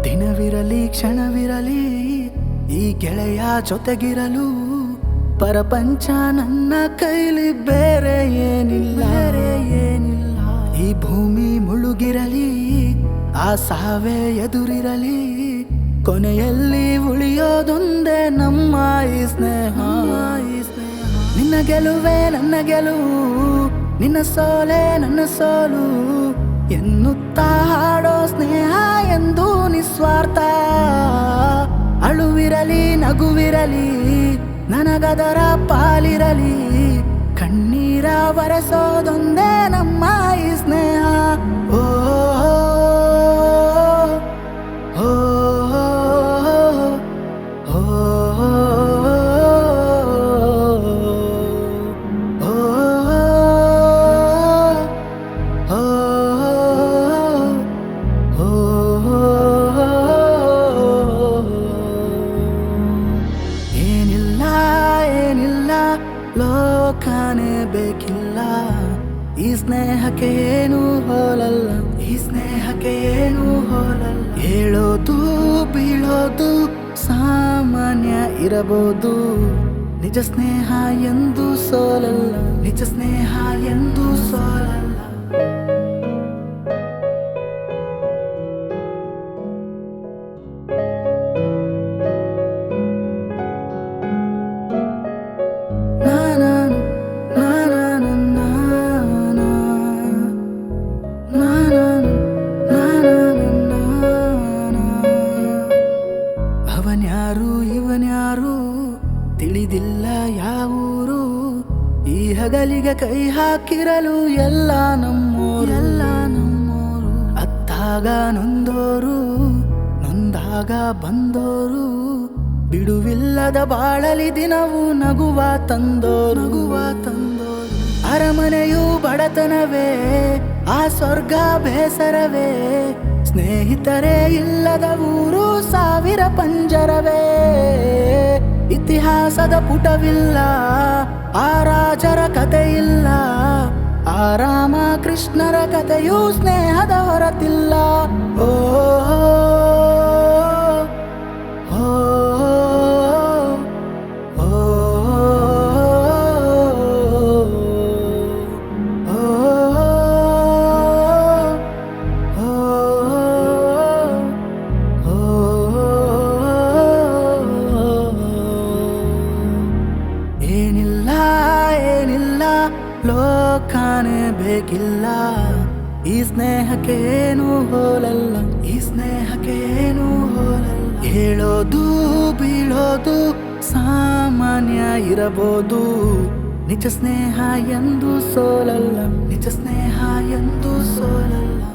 ದಿನವಿರಲಿ ಕ್ಷಣವಿರಲಿ ಈ ಗೆಳೆಯ ಜೊತೆಗಿರಲು ಪರಪಂಚ ನನ್ನ ಕೈಲಿ ಬೇರೆ ಏನಿಲ್ಲ ಈ ಭೂಮಿ ಮುಳುಗಿರಲಿ ಆ ಸಾವೇ ಎದುರಿರಲಿ ಕೊನೆಯಲ್ಲಿ ಉಳಿಯೋದೊಂದೇ ನಮ್ಮ ಈ ಸ್ನೇಹ ನಿನ್ನ ಗೆಲುವೆ ನನ್ನ ಗೆಲುವು ನಿನ್ನ ಸೋಲೆ ನನ್ನ ಸೋಲು ಎನ್ನುತ್ತಾ ಹಾಡೋ ಸ್ನೇಹ ಎಂದು ನಿಸ್ವಾರ್ಥ ಅಳುವಿರಲಿ ನಗುವಿರಲಿ ನನಗದರ ಪಾಲಿರಲಿ ಕಣ್ಣೀರ ಬರೆಸೋದೊಂದೇ ನಮ್ಮ ಈ ಸ್ನೇಹ ಓ ಓ ಓ ಲೋಕನೇ ಬೇಕಿಲ್ಲ ಈ ಸ್ನೇಹಕ್ಕೆ ಏನು ಹೋಲಲ್ಲ ಈ ಸ್ನೇಹಕ್ಕೆ ಏನು ಹೋಲಲ್ಲ ಹೇಳೋದು ಬೀಳೋದು ಸಾಮಾನ್ಯ ಇರಬಹುದು ನಿಜ ಸ್ನೇಹ ಎಂದು ಸೋಲಲ್ಲ ನಿಜ ಸ್ನೇಹ ಎಂದು ಸೋಲಲ್ಲ ಅವನ್ಯಾರು ಇವನ್ಯಾರು ತಿಳಿದಿಲ್ಲ ಯಾವೂರು ಈ ಹಗಲಿಗೆ ಕೈ ಹಾಕಿರಲು ಎಲ್ಲ ನಮ್ಮೂರು ಅತ್ತಾಗ ನೊಂದೋರು ನೊಂದಾಗ ಬಂದೋರು ಬಿಡುವಿಲ್ಲದ ಬಾಳಲಿ ದಿನವೂ ನಗುವ ತಂದೋರು ಅರಮನೆಯು ಬಡತನವೇ ಆ ಸ್ವರ್ಗ ಬೇಸರವೇ ಸ್ನೇಹಿತರೇ ಇಲ್ಲದ ಊರು ಸಾವಿರ ಪಂಜರವೇ ಇತಿಹಾಸದ ಪುಟವಿಲ್ಲ ಆ ರಾಜರ ಕತೆ ಇಲ್ಲ ಆ ರಾಮ ಕೃಷ್ಣರ ಕಥೆಯೂ ಸ್ನೇಹದ ಹೊರತಿಲ್ಲ ಓ ಲೋಕನೇ ಬೇಕಿಲ್ಲ ಈ ಸ್ನೇಹಕ್ಕೆ ಏನು ಹೋಲಲ್ಲ ಈ ಸ್ನೇಹಕ್ಕೆ ಏನು ಹೋಲಲ್ಲ ಹೇಳೋದು ಬೀಳೋದು ಸಾಮಾನ್ಯ ಇರಬಹುದು ನಿಜ ಸ್ನೇಹ ಎಂದು ಸೋಲಲ್ಲ ನಿಜ ಸ್ನೇಹ ಎಂದು ಸೋಲಲ್ಲ